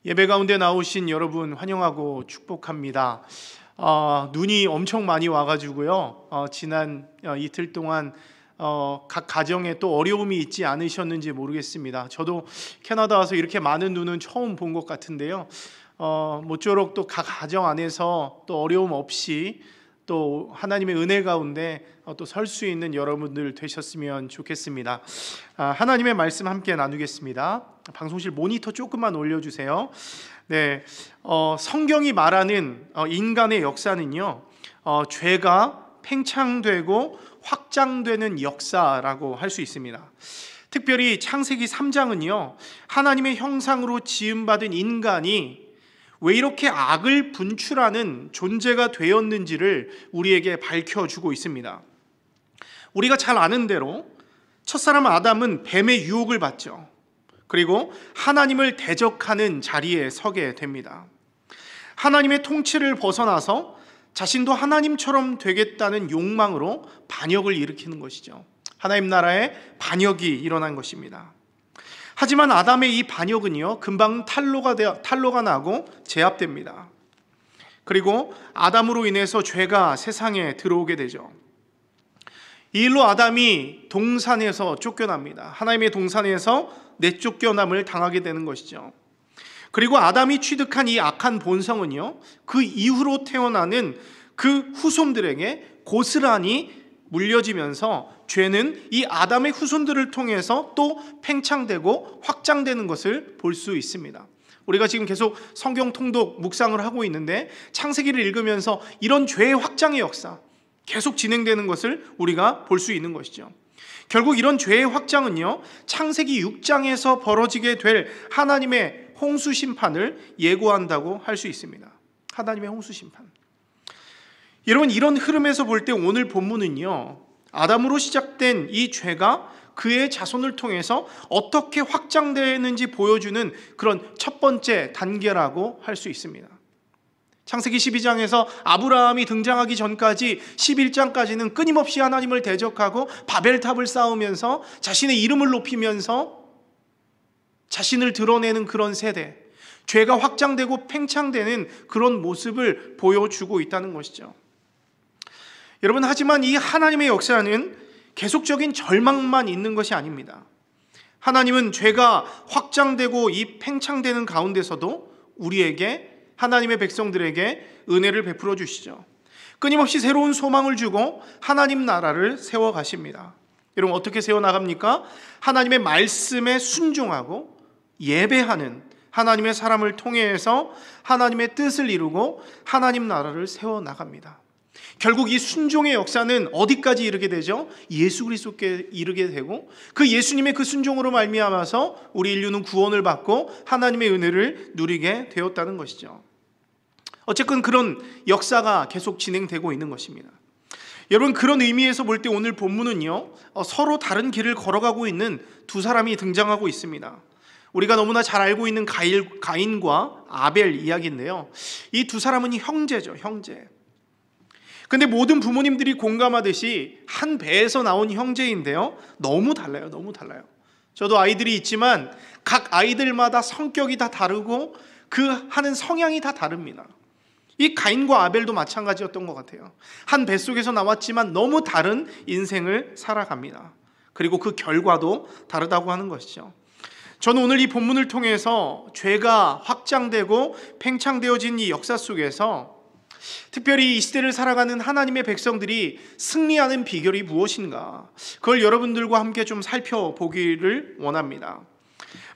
예배 가운데 나오신 여러분 환영하고 축복합니다. 눈이 엄청 많이 와가지고요. 지난 이틀 동안 각 가정에 또 어려움이 있지 않으셨는지 모르겠습니다. 저도 캐나다 와서 이렇게 많은 눈은 처음 본 것 같은데요. 모쪼록 또 각 가정 안에서 또 어려움 없이 또 하나님의 은혜 가운데 또 설 수 있는 여러분들 되셨으면 좋겠습니다. 하나님의 말씀 함께 나누겠습니다. 방송실 모니터 조금만 올려주세요. 네, 성경이 말하는 인간의 역사는요, 죄가 팽창되고 확장되는 역사라고 할 수 있습니다. 특별히 창세기 3장은요, 하나님의 형상으로 지음받은 인간이 왜 이렇게 악을 분출하는 존재가 되었는지를 우리에게 밝혀주고 있습니다. 우리가 잘 아는 대로 첫사람 아담은 뱀의 유혹을 받죠. 그리고 하나님을 대적하는 자리에 서게 됩니다. 하나님의 통치를 벗어나서 자신도 하나님처럼 되겠다는 욕망으로 반역을 일으키는 것이죠. 하나님 나라에 반역이 일어난 것입니다. 하지만 아담의 이 반역은요, 금방 탄로가 나고 제압됩니다. 그리고 아담으로 인해서 죄가 세상에 들어오게 되죠. 이 일로 아담이 동산에서 쫓겨납니다. 하나님의 동산에서 내쫓겨남을 당하게 되는 것이죠. 그리고 아담이 취득한 이 악한 본성은요, 그 이후로 태어나는 그 후손들에게 고스란히 물려지면서 죄는 이 아담의 후손들을 통해서 또 팽창되고 확장되는 것을 볼 수 있습니다. 우리가 지금 계속 성경 통독 묵상을 하고 있는데 창세기를 읽으면서 이런 죄의 확장의 역사 계속 진행되는 것을 우리가 볼 수 있는 것이죠. 결국 이런 죄의 확장은요, 창세기 6장에서 벌어지게 될 하나님의 홍수 심판을 예고한다고 할 수 있습니다. 하나님의 홍수 심판. 여러분, 이런 흐름에서 볼 때 오늘 본문은요, 아담으로 시작된 이 죄가 그의 자손을 통해서 어떻게 확장되는지 보여주는 그런 첫 번째 단계라고 할 수 있습니다. 창세기 12장에서 아브라함이 등장하기 전까지 11장까지는 끊임없이 하나님을 대적하고 바벨탑을 쌓으면서 자신의 이름을 높이면서 자신을 드러내는 그런 세대, 죄가 확장되고 팽창되는 그런 모습을 보여주고 있다는 것이죠. 여러분, 하지만 이 하나님의 역사는 계속적인 절망만 있는 것이 아닙니다. 하나님은 죄가 확장되고 이 팽창되는 가운데서도 우리에게, 하나님의 백성들에게 은혜를 베풀어 주시죠. 끊임없이 새로운 소망을 주고 하나님 나라를 세워가십니다. 여러분, 어떻게 세워나갑니까? 하나님의 말씀에 순종하고 예배하는 하나님의 사람을 통해서 하나님의 뜻을 이루고 하나님 나라를 세워나갑니다. 결국 이 순종의 역사는 어디까지 이르게 되죠? 예수 그리스도께 이르게 되고, 그 예수님의 그 순종으로 말미암아서 우리 인류는 구원을 받고 하나님의 은혜를 누리게 되었다는 것이죠. 어쨌든 그런 역사가 계속 진행되고 있는 것입니다. 여러분, 그런 의미에서 볼 때 오늘 본문은요, 서로 다른 길을 걸어가고 있는 두 사람이 등장하고 있습니다. 우리가 너무나 잘 알고 있는 가인과 아벨 이야기인데요, 이 두 사람은 형제죠, 형제. 근데 모든 부모님들이 공감하듯이 한 배에서 나온 형제인데요, 너무 달라요. 저도 아이들이 있지만 각 아이들마다 성격이 다 다르고 그 하는 성향이 다 다릅니다. 이 가인과 아벨도 마찬가지였던 것 같아요. 한 뱃속에서 나왔지만 너무 다른 인생을 살아갑니다. 그리고 그 결과도 다르다고 하는 것이죠. 저는 오늘 이 본문을 통해서 죄가 확장되고 팽창되어진 이 역사 속에서 특별히 이 시대를 살아가는 하나님의 백성들이 승리하는 비결이 무엇인가, 그걸 여러분들과 함께 좀 살펴보기를 원합니다.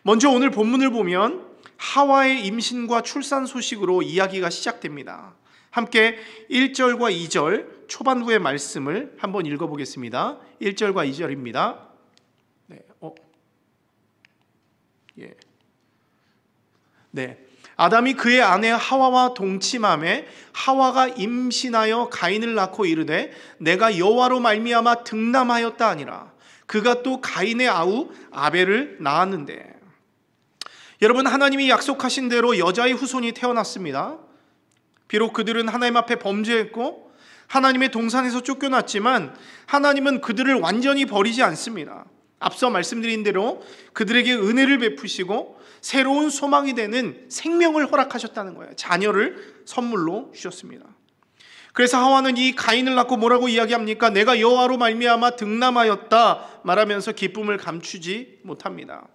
먼저 오늘 본문을 보면 하와의 임신과 출산 소식으로 이야기가 시작됩니다. 함께 1절과 2절 초반부의 말씀을 한번 읽어보겠습니다. 1절과 2절입니다. 아담이 그의 아내 하와와 동침하매 하와가 임신하여 가인을 낳고 이르되 내가 여호와로 말미암아 등남하였다 하니라. 그가 또 가인의 아우 아벨을 낳았는데. 여러분, 하나님이 약속하신 대로 여자의 후손이 태어났습니다. 비록 그들은 하나님 앞에 범죄했고 하나님의 동산에서 쫓겨났지만 하나님은 그들을 완전히 버리지 않습니다. 앞서 말씀드린 대로 그들에게 은혜를 베푸시고 새로운 소망이 되는 생명을 허락하셨다는 거예요. 자녀를 선물로 주셨습니다. 그래서 하와는 이 가인을 낳고 뭐라고 이야기합니까? 내가 여호와로 말미암아 득남하였다 말하면서 기쁨을 감추지 못합니다.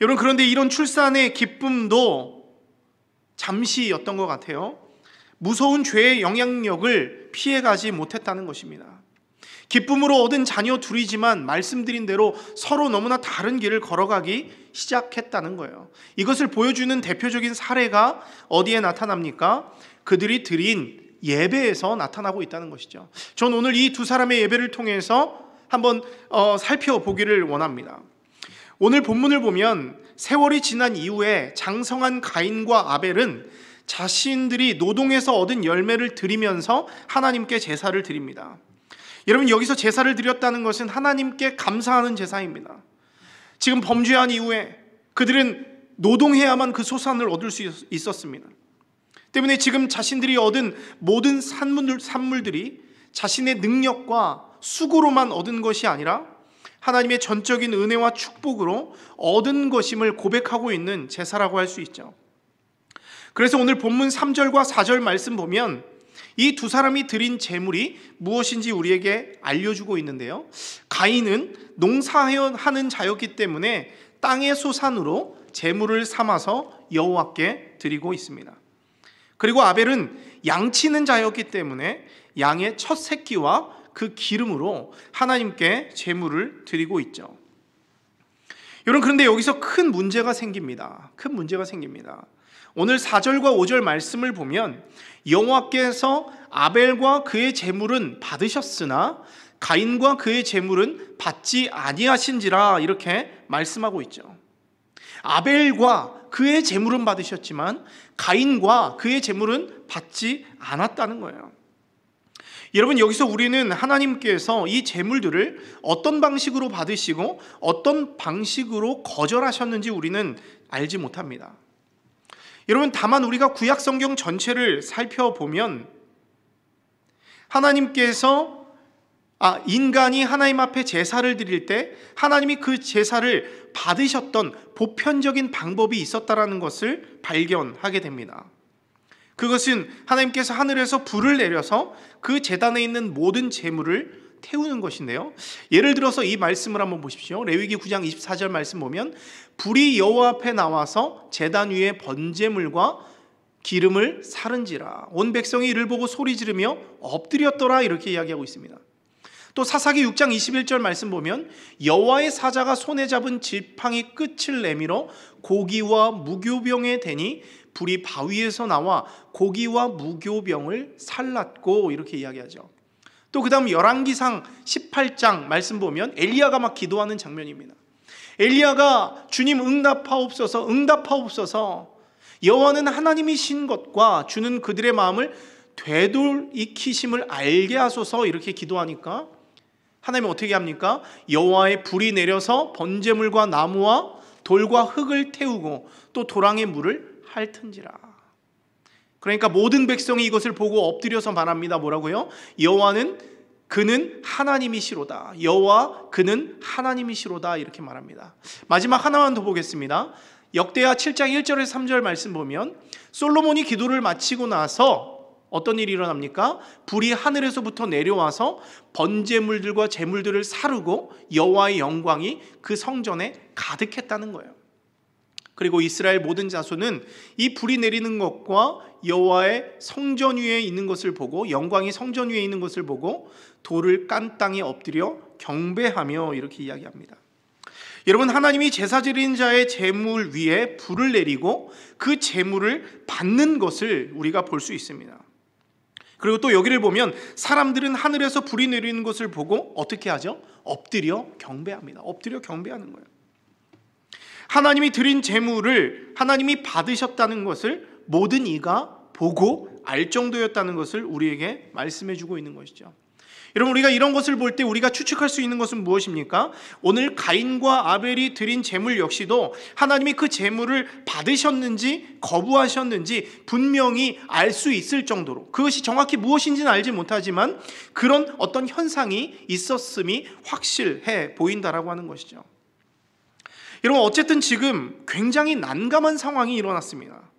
여러분, 그런데 이런 출산의 기쁨도 잠시였던 것 같아요. 무서운 죄의 영향력을 피해가지 못했다는 것입니다. 기쁨으로 얻은 자녀 둘이지만 말씀드린 대로 서로 너무나 다른 길을 걸어가기 시작했다는 거예요. 이것을 보여주는 대표적인 사례가 어디에 나타납니까? 그들이 드린 예배에서 나타나고 있다는 것이죠. 전 오늘 이 두 사람의 예배를 통해서 한번 살펴보기를 원합니다. 오늘 본문을 보면 세월이 지난 이후에 장성한 가인과 아벨은 자신들이 노동해서 얻은 열매를 드리면서 하나님께 제사를 드립니다. 여러분, 여기서 제사를 드렸다는 것은 하나님께 감사하는 제사입니다. 지금 범죄한 이후에 그들은 노동해야만 그 소산을 얻을 수 있었습니다. 때문에 지금 자신들이 얻은 모든 산물들이 자신의 능력과 수고로만 얻은 것이 아니라 하나님의 전적인 은혜와 축복으로 얻은 것임을 고백하고 있는 제사라고 할 수 있죠. 그래서 오늘 본문 3절과 4절 말씀 보면 이 두 사람이 드린 제물이 무엇인지 우리에게 알려주고 있는데요. 가인은 농사하는 자였기 때문에 땅의 소산으로 제물을 삼아서 여호와께 드리고 있습니다. 그리고 아벨은 양치는 자였기 때문에 양의 첫 새끼와 그 기름으로 하나님께 제물을 드리고 있죠. 여러분, 그런데 여기서 큰 문제가 생깁니다. 오늘 4절과 5절 말씀을 보면 여호와께서 아벨과 그의 제물은 받으셨으나 가인과 그의 제물은 받지 아니하신지라 이렇게 말씀하고 있죠. 아벨과 그의 제물은 받으셨지만 가인과 그의 제물은 받지 않았다는 거예요. 여러분, 여기서 우리는 하나님께서 이 제물들을 어떤 방식으로 받으시고 어떤 방식으로 거절하셨는지 우리는 알지 못합니다. 여러분, 다만 우리가 구약 성경 전체를 살펴보면 하나님께서 인간이 하나님 앞에 제사를 드릴 때 하나님이 그 제사를 받으셨던 보편적인 방법이 있었다라는 것을 발견하게 됩니다. 그것은 하나님께서 하늘에서 불을 내려서 그 제단에 있는 모든 제물을 태우는 것인데요. 예를 들어서 이 말씀을 한번 보십시오. 레위기 9장 24절 말씀 보면 불이 여호와 앞에 나와서 제단 위에 번제물과 기름을 사른지라 온 백성이 이를 보고 소리 지르며 엎드렸더라 이렇게 이야기하고 있습니다. 또 사사기 6장 21절 말씀 보면 여호와의 사자가 손에 잡은 지팡이 끝을 내밀어 고기와 무교병에 대니 불이 바위에서 나와 고기와 무교병을 살랐고 이렇게 이야기하죠. 또 그 다음 열왕기상 18장 말씀 보면 엘리야가 막 기도하는 장면입니다. 엘리야가 주님 응답하옵소서 여호와는 하나님이신 것과 주는 그들의 마음을 되돌이키심을 알게 하소서 이렇게 기도하니까 하나님은 어떻게 합니까? 여호와의 불이 내려서 번제물과 나무와 돌과 흙을 태우고 또 도랑의 물을 핥은지라. 그러니까 모든 백성이 이것을 보고 엎드려서 말합니다. 뭐라고요? 여호와는 그는 하나님이시로다. 여호와 그는 하나님이시로다 이렇게 말합니다. 마지막 하나만 더 보겠습니다. 역대하 7장 1절에서 3절 말씀 보면 솔로몬이 기도를 마치고 나서 어떤 일이 일어납니까? 불이 하늘에서부터 내려와서 번제물들과 제물들을 사르고 여호와의 영광이 그 성전에 가득했다는 거예요. 그리고 이스라엘 모든 자손은 이 불이 내리는 것과 여호와의 성전 위에 있는 것을 보고 영광이 성전 위에 있는 것을 보고 돌을 깐 땅에 엎드려 경배하며 이렇게 이야기합니다. 여러분, 하나님이 제사 드리는 자의 제물 위에 불을 내리고 그 제물을 받는 것을 우리가 볼 수 있습니다. 그리고 또 여기를 보면 사람들은 하늘에서 불이 내리는 것을 보고 어떻게 하죠? 엎드려 경배합니다. 엎드려 경배하는 거예요. 하나님이 드린 제물을 하나님이 받으셨다는 것을 모든 이가 보고 알 정도였다는 것을 우리에게 말씀해 주고 있는 것이죠. 여러분, 우리가 이런 것을 볼 때 우리가 추측할 수 있는 것은 무엇입니까? 오늘 가인과 아벨이 드린 제물 역시도 하나님이 그 제물을 받으셨는지 거부하셨는지 분명히 알 수 있을 정도로, 그것이 정확히 무엇인지는 알지 못하지만 그런 어떤 현상이 있었음이 확실해 보인다라고 하는 것이죠. 여러분, 어쨌든 지금 굉장히 난감한 상황이 일어났습니다.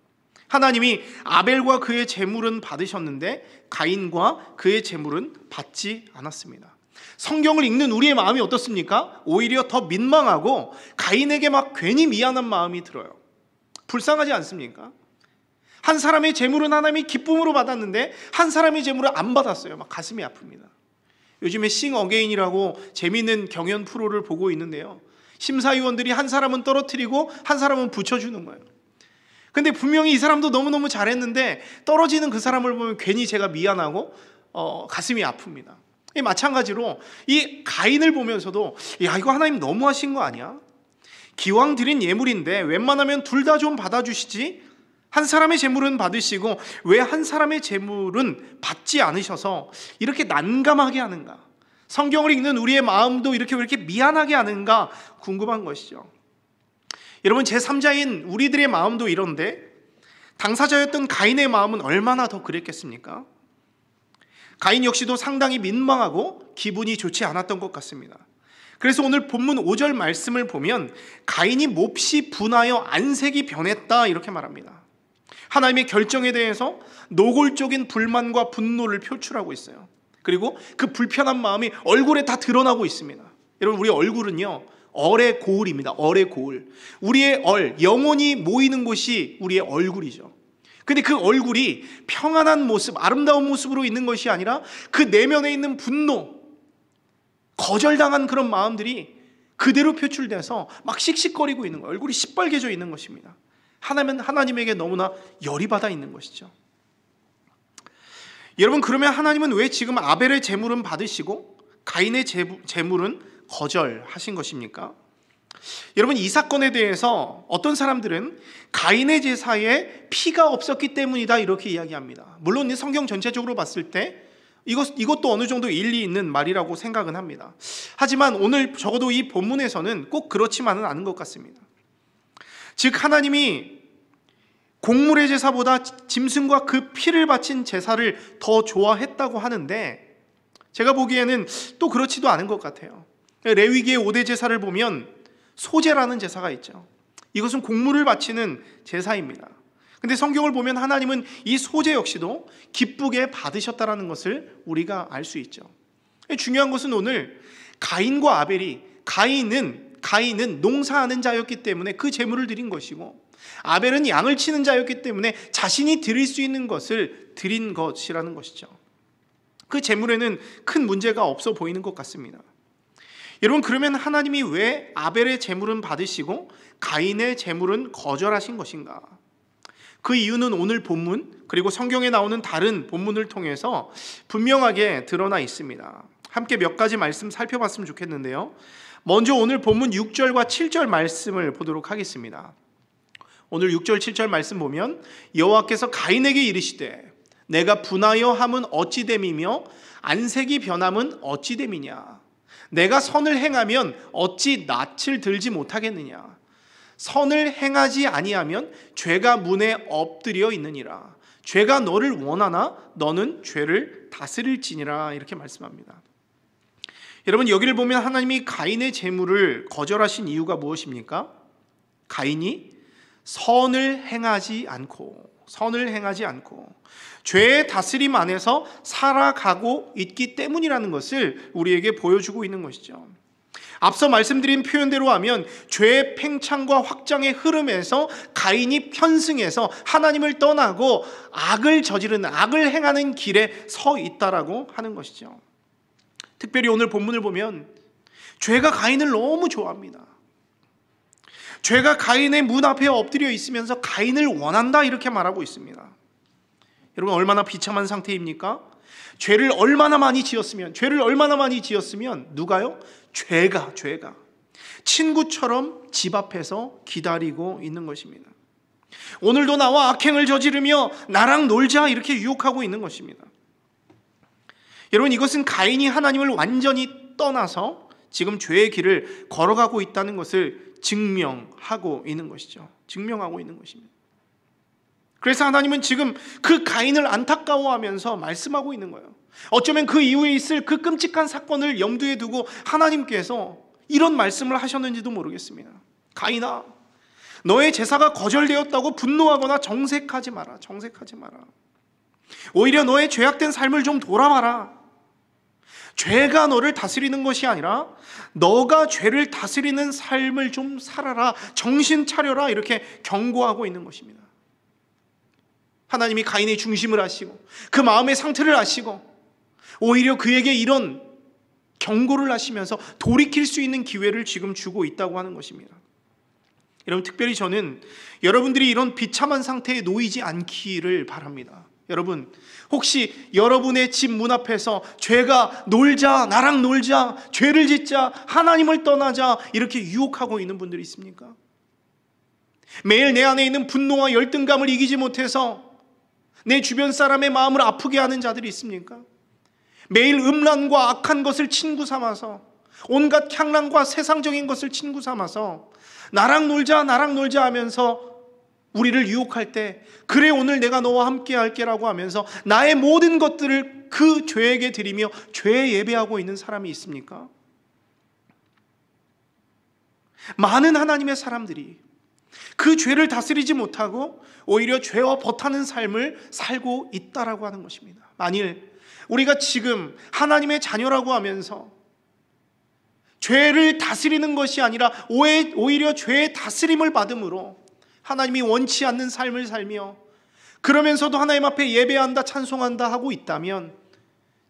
하나님이 아벨과 그의 제물은 받으셨는데 가인과 그의 제물은 받지 않았습니다. 성경을 읽는 우리의 마음이 어떻습니까? 오히려 더 민망하고 가인에게 막 괜히 미안한 마음이 들어요. 불쌍하지 않습니까? 한 사람의 제물은 하나님이 기쁨으로 받았는데 한 사람의 제물은 안 받았어요. 막 가슴이 아픕니다. 요즘에 싱 어게인이라고 재미있는 경연 프로를 보고 있는데요, 심사위원들이 한 사람은 떨어뜨리고 한 사람은 붙여주는 거예요. 근데 분명히 이 사람도 너무너무 잘했는데 떨어지는 그 사람을 보면 괜히 제가 미안하고 가슴이 아픕니다. 마찬가지로 이 가인을 보면서도, 야, 이거 하나님 너무하신 거 아니야? 기왕 드린 예물인데 웬만하면 둘 다 좀 받아주시지, 한 사람의 제물은 받으시고 왜 한 사람의 제물은 받지 않으셔서 이렇게 난감하게 하는가? 성경을 읽는 우리의 마음도 이렇게 왜 이렇게 미안하게 하는가 궁금한 것이죠. 여러분, 제3자인 우리들의 마음도 이런데 당사자였던 가인의 마음은 얼마나 더 그랬겠습니까? 가인 역시도 상당히 민망하고 기분이 좋지 않았던 것 같습니다. 그래서 오늘 본문 5절 말씀을 보면 가인이 몹시 분하여 안색이 변했다 이렇게 말합니다. 하나님의 결정에 대해서 노골적인 불만과 분노를 표출하고 있어요. 그리고 그 불편한 마음이 얼굴에 다 드러나고 있습니다. 여러분, 우리 얼굴은요, 얼의 고울입니다. 얼의 고울. 우리의 영혼이 모이는 곳이 우리의 얼굴이죠. 근데 그 얼굴이 평안한 모습, 아름다운 모습으로 있는 것이 아니라 그 내면에 있는 분노, 거절당한 그런 마음들이 그대로 표출돼서 막 씩씩거리고 있는 거예요. 얼굴이 시뻘개져 있는 것입니다. 하나님에게 너무나 열이 받아 있는 것이죠. 여러분, 그러면 하나님은 왜 지금 아벨의 제물은 받으시고 가인의 제물은 거절하신 것입니까? 여러분, 이 사건에 대해서 어떤 사람들은 가인의 제사에 피가 없었기 때문이다 이렇게 이야기합니다. 물론 성경 전체적으로 봤을 때 이것도 어느 정도 일리 있는 말이라고 생각은 합니다. 하지만 오늘 적어도 이 본문에서는 꼭 그렇지만은 않은 것 같습니다. 즉, 하나님이 곡물의 제사보다 짐승과 그 피를 바친 제사를 더 좋아했다고 하는데 제가 보기에는 또 그렇지도 않은 것 같아요. 레위기의 5대 제사를 보면 소제라는 제사가 있죠. 이것은 곡물을 바치는 제사입니다. 근데 성경을 보면 하나님은 이 소제 역시도 기쁘게 받으셨다는 것을 우리가 알 수 있죠. 중요한 것은 오늘 가인과 아벨이, 가인은 농사하는 자였기 때문에 그 제물을 드린 것이고 아벨은 양을 치는 자였기 때문에 자신이 드릴 수 있는 것을 드린 것이라는 것이죠. 그 제물에는 큰 문제가 없어 보이는 것 같습니다. 여러분, 그러면 하나님이 왜 아벨의 제물은 받으시고 가인의 제물은 거절하신 것인가? 그 이유는 오늘 본문 그리고 성경에 나오는 다른 본문을 통해서 분명하게 드러나 있습니다. 함께 몇 가지 말씀 살펴봤으면 좋겠는데요, 먼저 오늘 본문 6절과 7절 말씀을 보도록 하겠습니다. 오늘 6절 7절 말씀 보면 여호와께서 가인에게 이르시되 내가 분하여 함은 어찌 됨이며 안색이 변함은 어찌 됨이냐? 내가 선을 행하면 어찌 낯을 들지 못하겠느냐? 선을 행하지 아니하면 죄가 문에 엎드려 있느니라. 죄가 너를 원하나 너는 죄를 다스릴지니라 이렇게 말씀합니다. 여러분, 여기를 보면 하나님이 가인의 제물을 거절하신 이유가 무엇입니까? 가인이 선을 행하지 않고 죄의 다스림 안에서 살아가고 있기 때문이라는 것을 우리에게 보여주고 있는 것이죠. 앞서 말씀드린 표현대로 하면 죄의 팽창과 확장의 흐름에서 가인이 편승해서 하나님을 떠나고 악을 저지르는, 악을 행하는 길에 서 있다라고 하는 것이죠. 특별히 오늘 본문을 보면 죄가 가인을 너무 좋아합니다. 죄가 가인의 문 앞에 엎드려 있으면서 가인을 원한다 이렇게 말하고 있습니다. 여러분, 얼마나 비참한 상태입니까? 죄를 얼마나 많이 지었으면 누가요? 죄가 친구처럼 집 앞에서 기다리고 있는 것입니다. 오늘도 나와 악행을 저지르며 나랑 놀자 이렇게 유혹하고 있는 것입니다. 여러분, 이것은 가인이 하나님을 완전히 떠나서 지금 죄의 길을 걸어가고 있다는 것을 증명하고 있는 것입니다. 그래서 하나님은 지금 그 가인을 안타까워하면서 말씀하고 있는 거예요. 어쩌면 그 이후에 있을 그 끔찍한 사건을 염두에 두고 하나님께서 이런 말씀을 하셨는지도 모르겠습니다. 가인아, 너의 제사가 거절되었다고 분노하거나 정색하지 마라. 정색하지 마라. 오히려 너의 죄악된 삶을 좀 돌아봐라. 죄가 너를 다스리는 것이 아니라 너가 죄를 다스리는 삶을 좀 살아라. 정신 차려라. 이렇게 경고하고 있는 것입니다. 하나님이 가인의 중심을 아시고 그 마음의 상태를 아시고 오히려 그에게 이런 경고를 하시면서 돌이킬 수 있는 기회를 지금 주고 있다고 하는 것입니다. 여러분, 특별히 저는 여러분들이 이런 비참한 상태에 놓이지 않기를 바랍니다. 여러분, 혹시 여러분의 집 문 앞에서 죄가 놀자, 나랑 놀자, 죄를 짓자, 하나님을 떠나자 이렇게 유혹하고 있는 분들이 있습니까? 매일 내 안에 있는 분노와 열등감을 이기지 못해서 내 주변 사람의 마음을 아프게 하는 자들이 있습니까? 매일 음란과 악한 것을 친구 삼아서, 온갖 향락과 세상적인 것을 친구 삼아서 나랑 놀자 하면서 우리를 유혹할 때, 그래 오늘 내가 너와 함께 할게라고 하면서 나의 모든 것들을 그 죄에게 드리며 죄에 예배하고 있는 사람이 있습니까? 많은 하나님의 사람들이 그 죄를 다스리지 못하고 오히려 죄와 버타는 삶을 살고 있다라고 하는 것입니다. 만일 우리가 지금 하나님의 자녀라고 하면서 죄를 다스리는 것이 아니라 오히려 죄의 다스림을 받음으로 하나님이 원치 않는 삶을 살며 그러면서도 하나님 앞에 예배한다, 찬송한다 하고 있다면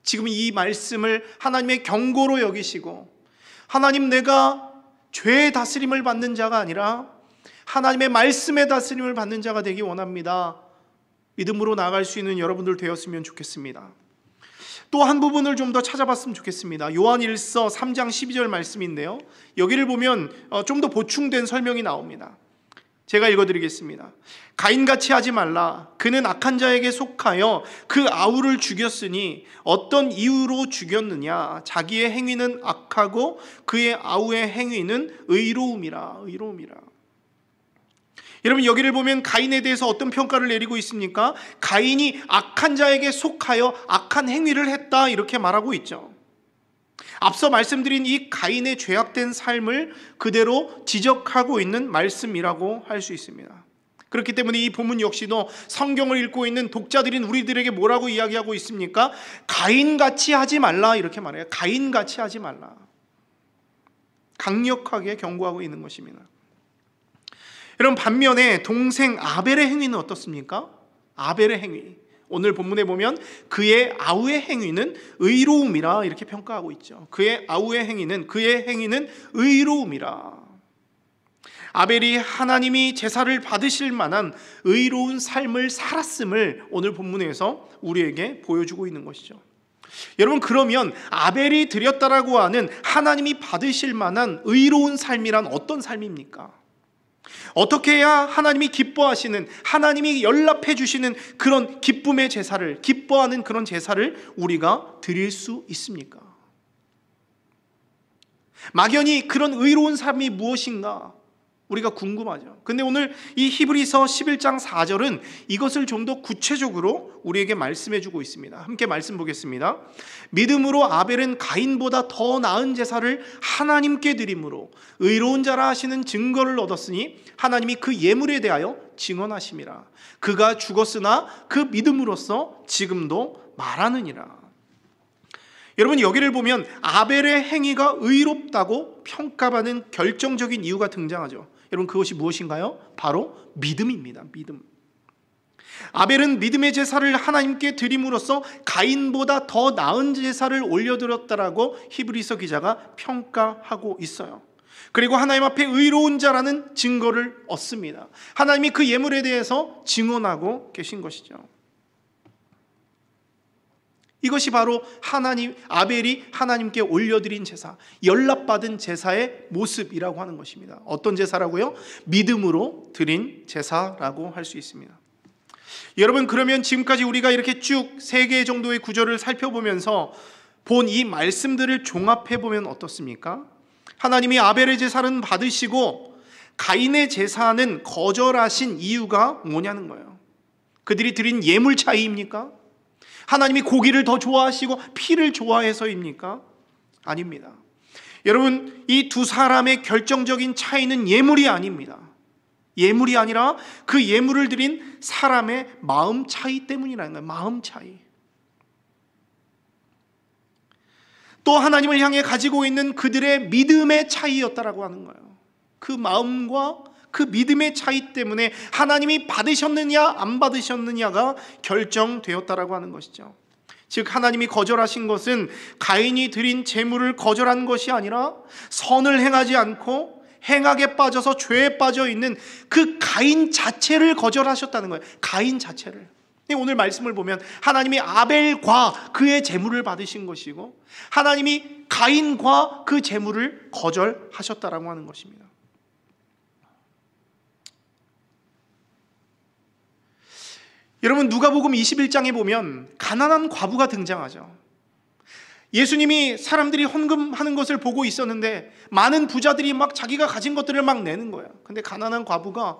지금 이 말씀을 하나님의 경고로 여기시고, 하나님, 내가 죄의 다스림을 받는 자가 아니라 하나님의 말씀의 다스림을 받는 자가 되기 원합니다. 믿음으로 나아갈 수 있는 여러분들 되었으면 좋겠습니다. 또 한 부분을 좀 더 찾아봤으면 좋겠습니다. 요한일서 3장 12절 말씀인데요, 여기를 보면 좀 더 보충된 설명이 나옵니다. 제가 읽어드리겠습니다. 가인같이 하지 말라. 그는 악한 자에게 속하여 그 아우를 죽였으니 어떤 이유로 죽였느냐? 자기의 행위는 악하고 그의 아우의 행위는 의로움이라. 의로움이라. 여러분, 여기를 보면 가인에 대해서 어떤 평가를 내리고 있습니까? 가인이 악한 자에게 속하여 악한 행위를 했다, 이렇게 말하고 있죠. 앞서 말씀드린 이 가인의 죄악된 삶을 그대로 지적하고 있는 말씀이라고 할 수 있습니다. 그렇기 때문에 이 본문 역시도 성경을 읽고 있는 독자들인 우리들에게 뭐라고 이야기하고 있습니까? 가인같이 하지 말라, 이렇게 말해요. 가인같이 하지 말라. 강력하게 경고하고 있는 것입니다. 여러분, 반면에 동생 아벨의 행위는 어떻습니까? 아벨의 행위, 오늘 본문에 보면 그의 아우의 행위는 의로움이라 이렇게 평가하고 있죠. 그의 아우의 행위는, 그의 행위는 의로움이라. 아벨이 하나님이 제사를 받으실 만한 의로운 삶을 살았음을 오늘 본문에서 우리에게 보여주고 있는 것이죠. 여러분, 그러면 아벨이 드렸다라고 하는 하나님이 받으실 만한 의로운 삶이란 어떤 삶입니까? 어떻게 해야 하나님이 기뻐하시는, 하나님이 연락해 주시는 그런 기쁨의 제사를, 기뻐하는 그런 제사를 우리가 드릴 수 있습니까? 막연히 그런 의로운 삶이 무엇인가 우리가 궁금하죠. 근데 오늘 이 히브리서 11장 4절은 이것을 좀 더 구체적으로 우리에게 말씀해 주고 있습니다. 함께 말씀 보겠습니다. 믿음으로 아벨은 가인보다 더 나은 제사를 하나님께 드림으로 의로운 자라 하시는 증거를 얻었으니 하나님이 그 예물에 대하여 증언하심이라. 그가 죽었으나 그 믿음으로써 지금도 말하느니라. 여러분, 여기를 보면 아벨의 행위가 의롭다고 평가받는 결정적인 이유가 등장하죠. 여러분, 그것이 무엇인가요? 바로 믿음입니다. 믿음. 아벨은 믿음의 제사를 하나님께 드림으로써 가인보다 더 나은 제사를 올려드렸다라고 히브리서 기자가 평가하고 있어요. 그리고 하나님 앞에 의로운 자라는 증거를 얻습니다. 하나님이 그 예물에 대해서 증언하고 계신 것이죠. 이것이 바로 아벨이 하나님께 올려드린 제사, 연락받은 제사의 모습이라고 하는 것입니다. 어떤 제사라고요? 믿음으로 드린 제사라고 할 수 있습니다. 여러분, 그러면 지금까지 우리가 이렇게 쭉 3개 정도의 구절을 살펴보면서 본 이 말씀들을 종합해보면 어떻습니까? 하나님이 아벨의 제사는 받으시고 가인의 제사는 거절하신 이유가 뭐냐는 거예요. 그들이 드린 예물 차이입니까? 하나님이 고기를 더 좋아하시고 피를 좋아해서입니까? 아닙니다. 여러분, 이 두 사람의 결정적인 차이는 예물이 아닙니다. 예물이 아니라 그 예물을 드린 사람의 마음 차이 때문이라는 거예요. 마음 차이. 또 하나님을 향해 가지고 있는 그들의 믿음의 차이였다라고 하는 거예요. 그 마음과 그 믿음의 차이 때문에 하나님이 받으셨느냐 안 받으셨느냐가 결정되었다라고 하는 것이죠. 즉 하나님이 거절하신 것은 가인이 드린 제물을 거절한 것이 아니라 선을 행하지 않고 행악에 빠져서 죄에 빠져 있는 그 가인 자체를 거절하셨다는 거예요. 가인 자체를. 오늘 말씀을 보면 하나님이 아벨과 그의 제물을 받으신 것이고 하나님이 가인과 그 제물을 거절하셨다라고 하는 것입니다. 여러분, 누가복음 21장에 보면 가난한 과부가 등장하죠. 예수님이 사람들이 헌금하는 것을 보고 있었는데 많은 부자들이 막 자기가 가진 것들을 막 내는 거예요. 근데 가난한 과부가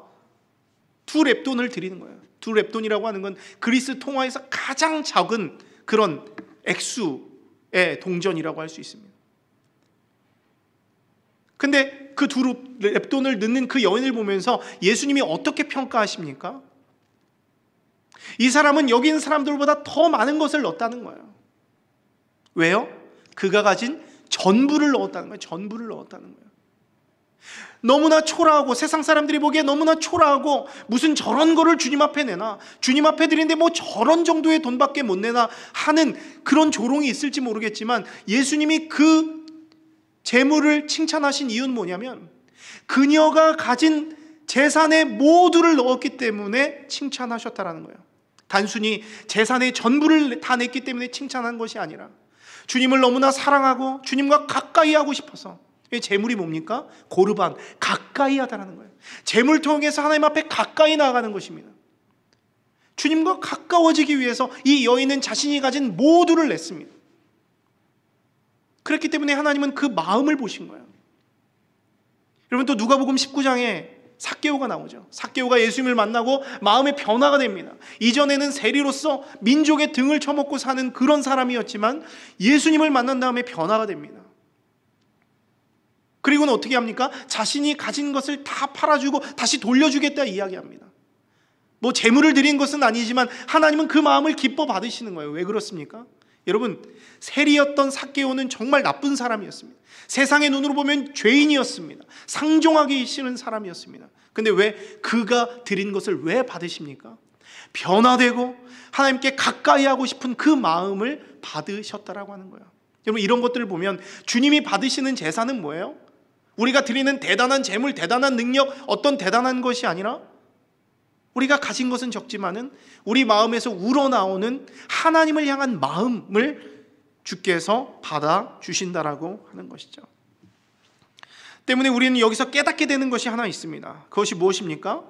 2렙돈을 드리는 거예요. 2렙돈이라고 하는 건 그리스 통화에서 가장 작은 그런 액수의 동전이라고 할 수 있습니다. 근데 그 2렙돈을 넣는 그 여인을 보면서 예수님이 어떻게 평가하십니까? 이 사람은 여기 있는 사람들보다 더 많은 것을 넣었다는 거예요. 왜요? 그가 가진 전부를 넣었다는 거예요. 전부를 넣었다는 거예요. 너무나 초라하고 세상 사람들이 보기에 너무나 초라하고 무슨 저런 거를 주님 앞에 내나, 주님 앞에 드리는데 뭐 저런 정도의 돈밖에 못 내나 하는 그런 조롱이 있을지 모르겠지만 예수님이 그 재물을 칭찬하신 이유는 뭐냐면 그녀가 가진 재산의 모두를 넣었기 때문에 칭찬하셨다라는 거예요. 단순히 재산의 전부를 다 냈기 때문에 칭찬한 것이 아니라 주님을 너무나 사랑하고 주님과 가까이 하고 싶어서. 재물이 뭡니까? 고르반, 가까이 하다라는 거예요. 재물 통해서 하나님 앞에 가까이 나아가는 것입니다. 주님과 가까워지기 위해서 이 여인은 자신이 가진 모두를 냈습니다. 그렇기 때문에 하나님은 그 마음을 보신 거예요. 여러분, 또 누가복음 19장에 삭개오가 나오죠. 삭개오가 예수님을 만나고 마음의 변화가 됩니다. 이전에는 세리로서 민족의 등을 쳐먹고 사는 그런 사람이었지만 예수님을 만난 다음에 변화가 됩니다. 그리고는 어떻게 합니까? 자신이 가진 것을 다 팔아주고 다시 돌려주겠다 이야기합니다. 뭐 재물을 드린 것은 아니지만 하나님은 그 마음을 기뻐 받으시는 거예요. 왜 그렇습니까? 여러분, 세리였던 삭개오는 정말 나쁜 사람이었습니다. 세상의 눈으로 보면 죄인이었습니다. 상종하기 싫은 사람이었습니다. 근데 왜 그가 드린 것을 왜 받으십니까? 변화되고 하나님께 가까이 하고 싶은 그 마음을 받으셨다라고 하는 거예요. 여러분, 이런 것들을 보면 주님이 받으시는 제사는 뭐예요? 우리가 드리는 대단한 재물, 대단한 능력, 어떤 대단한 것이 아니라 우리가 가진 것은 적지만은 우리 마음에서 우러나오는 하나님을 향한 마음을 주께서 받아주신다라고 하는 것이죠. 때문에 우리는 여기서 깨닫게 되는 것이 하나 있습니다. 그것이 무엇입니까?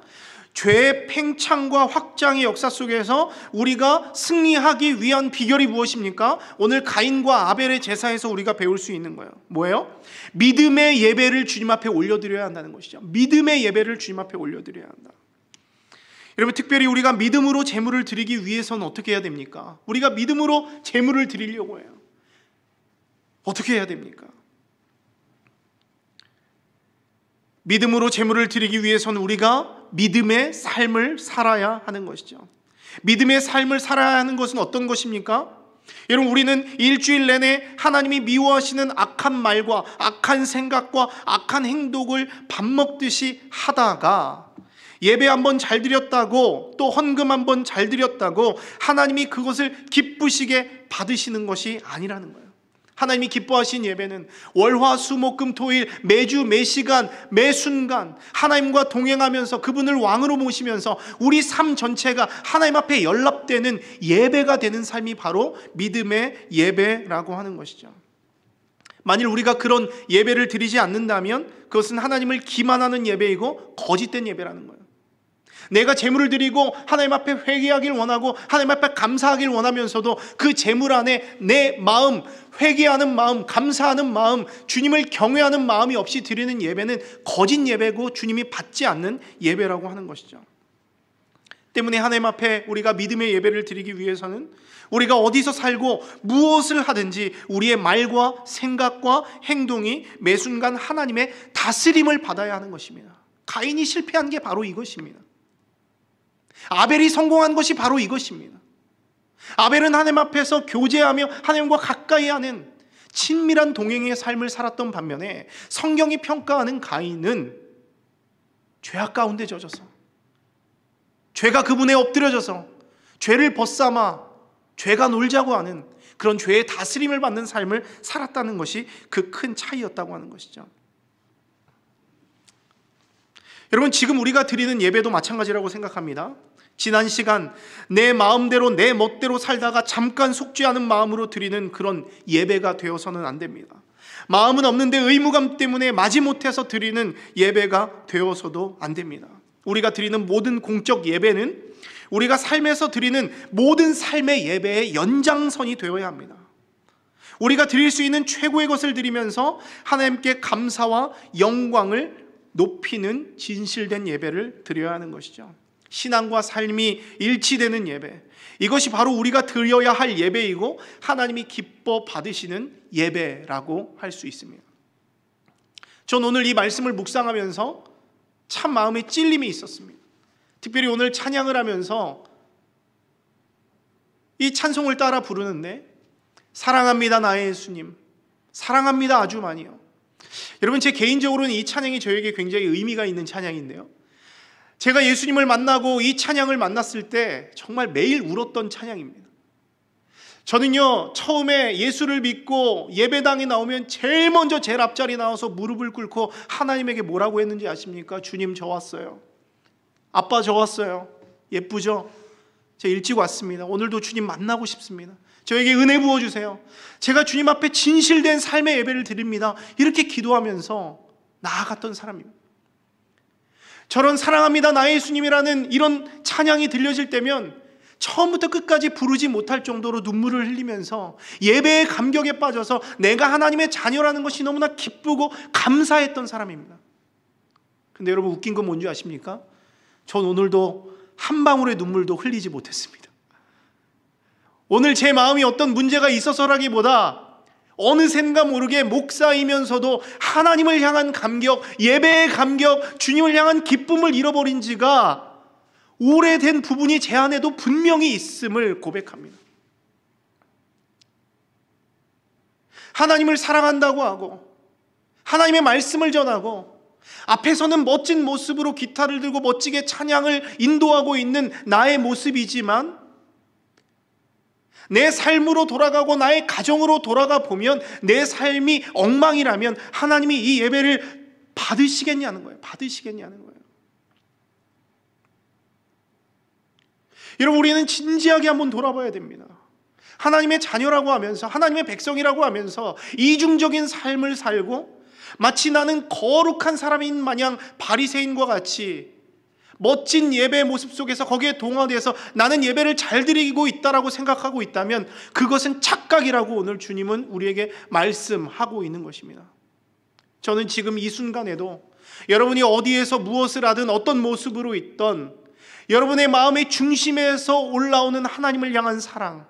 죄의 팽창과 확장의 역사 속에서 우리가 승리하기 위한 비결이 무엇입니까? 오늘 가인과 아벨의 제사에서 우리가 배울 수 있는 거예요. 뭐예요? 믿음의 예배를 주님 앞에 올려드려야 한다는 것이죠. 믿음의 예배를 주님 앞에 올려드려야 한다. 여러분, 특별히 우리가 믿음으로 제물을 드리기 위해서는 어떻게 해야 됩니까? 우리가 믿음으로 제물을 드리려고 해요. 어떻게 해야 됩니까? 믿음으로 제물을 드리기 위해서는 우리가 믿음의 삶을 살아야 하는 것이죠. 믿음의 삶을 살아야 하는 것은 어떤 것입니까? 여러분, 우리는 일주일 내내 하나님이 미워하시는 악한 말과 악한 생각과 악한 행동을 밥 먹듯이 하다가 예배 한번 잘 드렸다고, 또 헌금 한번 잘 드렸다고 하나님이 그것을 기쁘시게 받으시는 것이 아니라는 거예요. 하나님이 기뻐하신 예배는 월화수목금토일 매주 매시간 매순간 하나님과 동행하면서 그분을 왕으로 모시면서 우리 삶 전체가 하나님 앞에 연락되는 예배가 되는 삶이 바로 믿음의 예배라고 하는 것이죠. 만일 우리가 그런 예배를 드리지 않는다면 그것은 하나님을 기만하는 예배이고 거짓된 예배라는 거예요. 내가 제물을 드리고 하나님 앞에 회개하길 원하고 하나님 앞에 감사하길 원하면서도 그 제물 안에 내 마음, 회개하는 마음, 감사하는 마음, 주님을 경외하는 마음이 없이 드리는 예배는 거짓 예배고 주님이 받지 않는 예배라고 하는 것이죠. 때문에 하나님 앞에 우리가 믿음의 예배를 드리기 위해서는 우리가 어디서 살고 무엇을 하든지 우리의 말과 생각과 행동이 매 순간 하나님의 다스림을 받아야 하는 것입니다. 가인이 실패한 게 바로 이것입니다. 아벨이 성공한 것이 바로 이것입니다. 아벨은 하나님 앞에서 교제하며 하나님과 가까이 하는 친밀한 동행의 삶을 살았던 반면에 성경이 평가하는 가인은 죄악 가운데 젖어서, 죄가 그분에 엎드려져서 죄를 벗삼아 죄가 놀자고 하는 그런 죄의 다스림을 받는 삶을 살았다는 것이 그 큰 차이였다고 하는 것이죠. 여러분, 지금 우리가 드리는 예배도 마찬가지라고 생각합니다. 지난 시간 내 마음대로 내 멋대로 살다가 잠깐 속죄하는 마음으로 드리는 그런 예배가 되어서는 안 됩니다. 마음은 없는데 의무감 때문에 마지못해서 드리는 예배가 되어서도 안 됩니다. 우리가 드리는 모든 공적 예배는 우리가 삶에서 드리는 모든 삶의 예배의 연장선이 되어야 합니다. 우리가 드릴 수 있는 최고의 것을 드리면서 하나님께 감사와 영광을 높이는 진실된 예배를 드려야 하는 것이죠. 신앙과 삶이 일치되는 예배, 이것이 바로 우리가 드려야 할 예배이고 하나님이 기뻐 받으시는 예배라고 할 수 있습니다. 전 오늘 이 말씀을 묵상하면서 참 마음에 찔림이 있었습니다. 특별히 오늘 찬양을 하면서 이 찬송을 따라 부르는데, 사랑합니다 나의 예수님, 사랑합니다 아주 많이요. 여러분, 제 개인적으로는 이 찬양이 저에게 굉장히 의미가 있는 찬양인데요, 제가 예수님을 만나고 이 찬양을 만났을 때 정말 매일 울었던 찬양입니다. 저는요, 처음에 예수를 믿고 예배당에 나오면 제일 먼저 제일 앞자리 나와서 무릎을 꿇고 하나님에게 뭐라고 했는지 아십니까? 주님, 저 왔어요. 아빠, 저 왔어요. 예쁘죠? 제가 일찍 왔습니다. 오늘도 주님 만나고 싶습니다. 저에게 은혜 부어주세요. 제가 주님 앞에 진실된 삶의 예배를 드립니다. 이렇게 기도하면서 나아갔던 사람입니다. 저런 사랑합니다 나의 예수님이라는 이런 찬양이 들려질 때면 처음부터 끝까지 부르지 못할 정도로 눈물을 흘리면서 예배의 감격에 빠져서 내가 하나님의 자녀라는 것이 너무나 기쁘고 감사했던 사람입니다. 근데 여러분, 웃긴 건 뭔지 아십니까? 전 오늘도 한 방울의 눈물도 흘리지 못했습니다. 오늘 제 마음이 어떤 문제가 있어서라기보다 어느샌가 모르게 목사이면서도 하나님을 향한 감격, 예배의 감격, 주님을 향한 기쁨을 잃어버린 지가 오래된 부분이 제 안에도 분명히 있음을 고백합니다. 하나님을 사랑한다고 하고 하나님의 말씀을 전하고 앞에서는 멋진 모습으로 기타를 들고 멋지게 찬양을 인도하고 있는 나의 모습이지만 내 삶으로 돌아가고 나의 가정으로 돌아가 보면 내 삶이 엉망이라면 하나님이 이 예배를 받으시겠냐는 거예요. 받으시겠냐는 거예요. 여러분, 우리는 진지하게 한번 돌아봐야 됩니다. 하나님의 자녀라고 하면서, 하나님의 백성이라고 하면서 이중적인 삶을 살고 마치 나는 거룩한 사람인 마냥 바리새인과 같이 멋진 예배의 모습 속에서 거기에 동화돼서 나는 예배를 잘 드리고 있다라고 생각하고 있다면 그것은 착각이라고 오늘 주님은 우리에게 말씀하고 있는 것입니다. 저는 지금 이 순간에도 여러분이 어디에서 무엇을 하든 어떤 모습으로 있던 여러분의 마음의 중심에서 올라오는 하나님을 향한 사랑,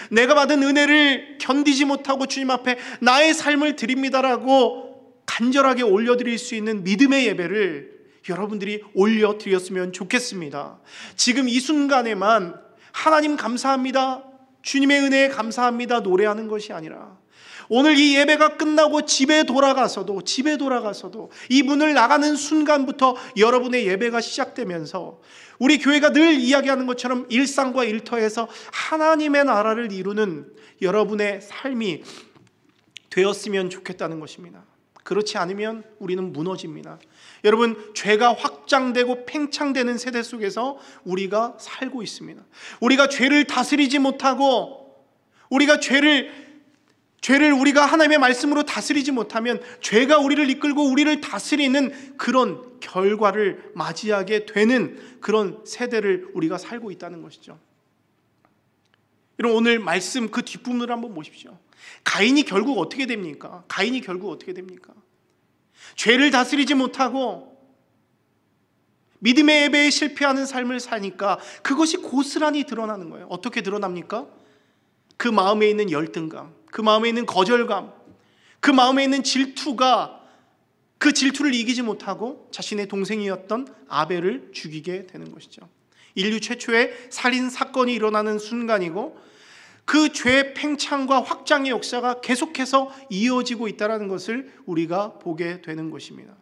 내가 받은 은혜를 견디지 못하고 주님 앞에 나의 삶을 드립니다라고 간절하게 올려드릴 수 있는 믿음의 예배를 여러분들이 올려드렸으면 좋겠습니다. 지금 이 순간에만 하나님 감사합니다, 주님의 은혜에 감사합니다 노래하는 것이 아니라 오늘 이 예배가 끝나고 집에 돌아가서도 이 문을 나가는 순간부터 여러분의 예배가 시작되면서 우리 교회가 늘 이야기하는 것처럼 일상과 일터에서 하나님의 나라를 이루는 여러분의 삶이 되었으면 좋겠다는 것입니다. 그렇지 않으면 우리는 무너집니다. 여러분, 죄가 확장되고 팽창되는 세대 속에서 우리가 살고 있습니다. 우리가 죄를 다스리지 못하고 우리가 우리가 하나님의 말씀으로 다스리지 못하면 죄가 우리를 이끌고 우리를 다스리는 그런 결과를 맞이하게 되는 그런 세대를 우리가 살고 있다는 것이죠. 여러분, 오늘 말씀 그 뒷부분을 한번 보십시오. 가인이 결국 어떻게 됩니까? 죄를 다스리지 못하고 믿음의 예배에 실패하는 삶을 사니까 그것이 고스란히 드러나는 거예요. 어떻게 드러납니까? 그 마음에 있는 열등감, 그 마음에 있는 거절감, 그 마음에 있는 질투가 그 질투를 이기지 못하고 자신의 동생이었던 아벨을 죽이게 되는 것이죠. 인류 최초의 살인 사건이 일어나는 순간이고 그 죄의 팽창과 확장의 역사가 계속해서 이어지고 있다는 것을 우리가 보게 되는 것입니다.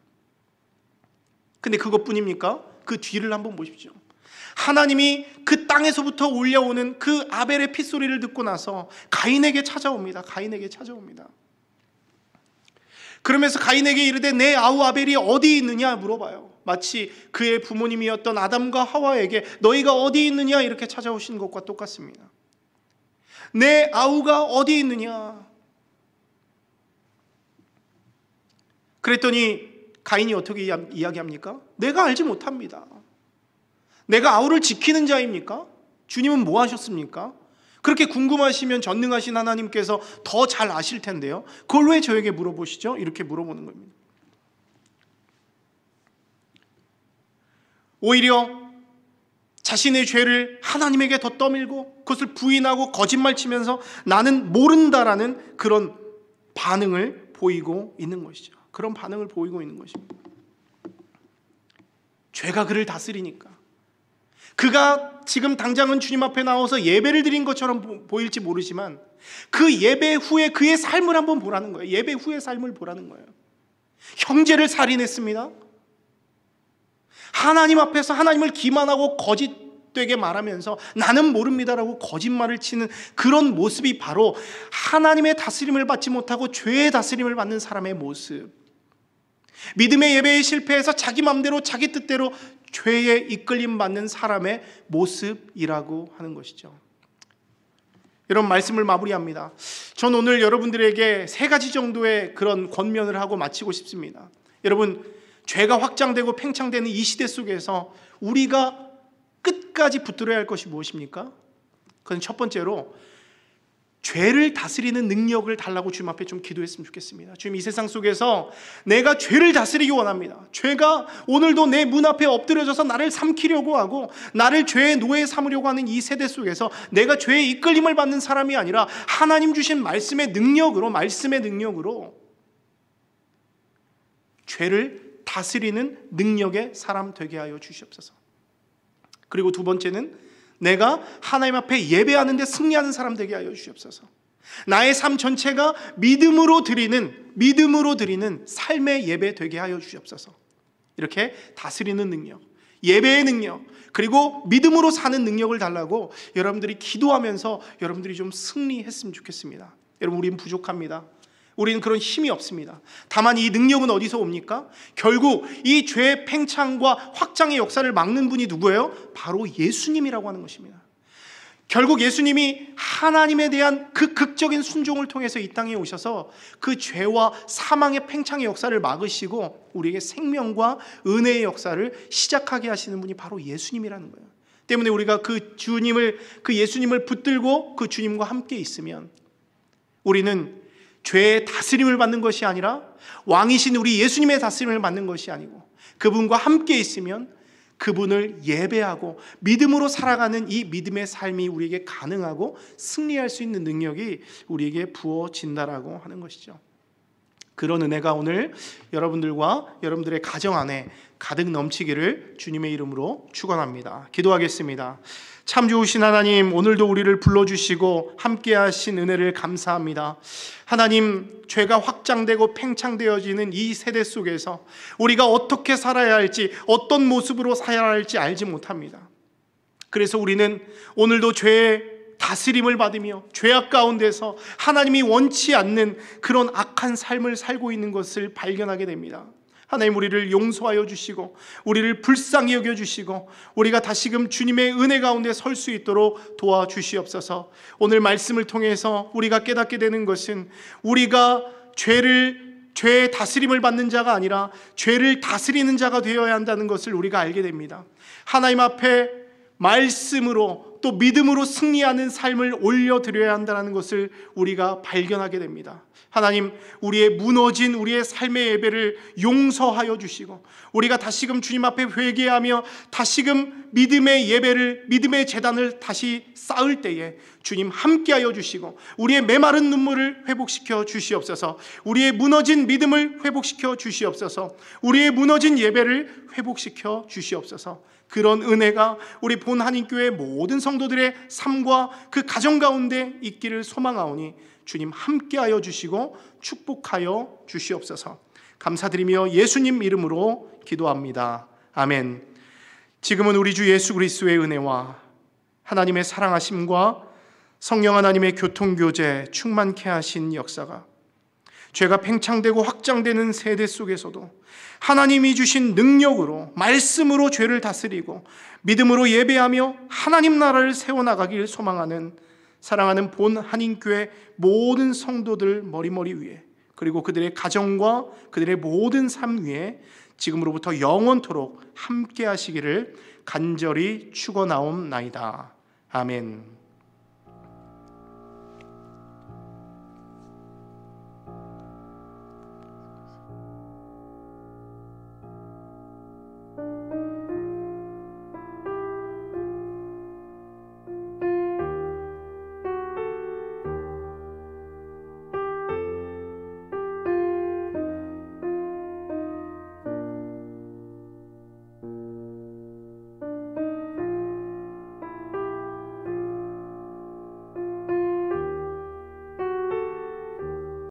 근데 그것뿐입니까? 그 뒤를 한번 보십시오. 하나님이 그 땅에서부터 올려오는 그 아벨의 핏소리를 듣고 나서 가인에게 찾아옵니다. 그러면서 가인에게 이르되 내 아우 아벨이 어디 있느냐 물어봐요. 마치 그의 부모님이었던 아담과 하와에게 너희가 어디 있느냐 이렇게 찾아오신 것과 똑같습니다. 내 아우가 어디 있느냐. 그랬더니 가인이 어떻게 이야기합니까? 내가 알지 못합니다. 내가 아우를 지키는 자입니까? 주님은 뭐 하셨습니까? 그렇게 궁금하시면 전능하신 하나님께서 더 잘 아실 텐데요. 그걸 왜 저에게 물어보시죠? 이렇게 물어보는 겁니다. 오히려 자신의 죄를 하나님에게 더 떠밀고 그것을 부인하고 거짓말치면서 나는 모른다라는 그런 반응을 보이고 있는 것이죠. 그런 반응을 보이고 있는 것입니다. 죄가 그를 다스리니까 그가 지금 당장은 주님 앞에 나와서 예배를 드린 것처럼 보일지 모르지만 그 예배 후에 그의 삶을 한번 보라는 거예요. 예배 후의 삶을 보라는 거예요. 형제를 살인했습니다. 하나님 앞에서 하나님을 기만하고 거짓되게 말하면서 나는 모릅니다라고 거짓말을 치는 그런 모습이 바로 하나님의 다스림을 받지 못하고 죄의 다스림을 받는 사람의 모습. 믿음의 예배에 실패해서 자기 마음대로 자기 뜻대로 죄에 이끌림 받는 사람의 모습이라고 하는 것이죠. 이런 말씀을 마무리합니다. 전 오늘 여러분들에게 3가지 정도의 그런 권면을 하고 마치고 싶습니다. 여러분, 죄가 확장되고 팽창되는 이 시대 속에서 우리가 끝까지 붙들어야 할 것이 무엇입니까? 그건 첫 번째로 죄를 다스리는 능력을 달라고 주님 앞에 좀 기도했으면 좋겠습니다. 주님, 이 세상 속에서 내가 죄를 다스리기 원합니다. 죄가 오늘도 내 문 앞에 엎드려져서 나를 삼키려고 하고 나를 죄의 노예에 삼으려고 하는 이 세대 속에서 내가 죄의 이끌림을 받는 사람이 아니라 하나님 주신 말씀의 능력으로 죄를 다스리는 능력의 사람 되게 하여 주시옵소서. 그리고 두 번째는 내가 하나님 앞에 예배하는 데 승리하는 사람 되게 하여 주시옵소서. 나의 삶 전체가 믿음으로 드리는 삶의 예배 되게 하여 주시옵소서. 이렇게 다스리는 능력, 예배의 능력, 그리고 믿음으로 사는 능력을 달라고 여러분들이 기도하면서 여러분들이 좀 승리했으면 좋겠습니다. 여러분, 우리는 부족합니다. 우리는 그런 힘이 없습니다. 다만 이 능력은 어디서 옵니까? 결국 이 죄의 팽창과 확장의 역사를 막는 분이 누구예요? 바로 예수님이라고 하는 것입니다. 결국 예수님이 하나님에 대한 그 극적인 순종을 통해서 이 땅에 오셔서 그 죄와 사망의 팽창의 역사를 막으시고 우리에게 생명과 은혜의 역사를 시작하게 하시는 분이 바로 예수님이라는 거예요. 때문에 우리가 그 예수님을 붙들고 그 주님과 함께 있으면 우리는 죄의 다스림을 받는 것이 아니라 왕이신 우리 예수님의 다스림을 받는 것이 아니고 그분과 함께 있으면 그분을 예배하고 믿음으로 살아가는 이 믿음의 삶이 우리에게 가능하고 승리할 수 있는 능력이 우리에게 부어진다라고 하는 것이죠. 그런 은혜가 오늘 여러분들과 여러분들의 가정 안에 가득 넘치기를 주님의 이름으로 축원합니다. 기도하겠습니다. 참 좋으신 하나님, 오늘도 우리를 불러주시고 함께 하신 은혜를 감사합니다. 하나님, 죄가 확장되고 팽창되어지는 이 세대 속에서 우리가 어떻게 살아야 할지, 어떤 모습으로 살아야 할지 알지 못합니다. 그래서 우리는 오늘도 죄의 다스림을 받으며 죄악 가운데서 하나님이 원치 않는 그런 악한 삶을 살고 있는 것을 발견하게 됩니다. 하나님, 우리를 용서하여 주시고 우리를 불쌍히 여겨주시고 우리가 다시금 주님의 은혜 가운데 설 수 있도록 도와주시옵소서. 오늘 말씀을 통해서 우리가 깨닫게 되는 것은 우리가 죄의 다스림을 받는 자가 아니라 죄를 다스리는 자가 되어야 한다는 것을 우리가 알게 됩니다. 하나님 앞에 말씀으로 또 믿음으로 승리하는 삶을 올려드려야 한다는 것을 우리가 발견하게 됩니다. 하나님, 우리의 무너진 우리의 삶의 예배를 용서하여 주시고, 우리가 다시금 주님 앞에 회개하며 다시금 믿음의 예배를, 믿음의 제단을 다시 쌓을 때에 주님 함께하여 주시고, 우리의 메마른 눈물을 회복시켜 주시옵소서. 우리의 무너진 믿음을 회복시켜 주시옵소서. 우리의 무너진 예배를 회복시켜 주시옵소서. 그런 은혜가 우리 본 한인교회 모든 성도들의 삶과 그 가정 가운데 있기를 소망하오니 주님 함께하여 주시고 축복하여 주시옵소서. 감사드리며 예수님 이름으로 기도합니다. 아멘. 지금은 우리 주 예수 그리스도의 은혜와 하나님의 사랑하심과 성령 하나님의 교통교제 충만케 하신 역사가 죄가 팽창되고 확장되는 세대 속에서도 하나님이 주신 능력으로, 말씀으로 죄를 다스리고 믿음으로 예배하며 하나님 나라를 세워나가길 소망하는 사랑하는 본 한인교회 모든 성도들 머리머리 위에, 그리고 그들의 가정과 그들의 모든 삶 위에 지금으로부터 영원토록 함께 하시기를 간절히 축원하옵나이다. 아멘.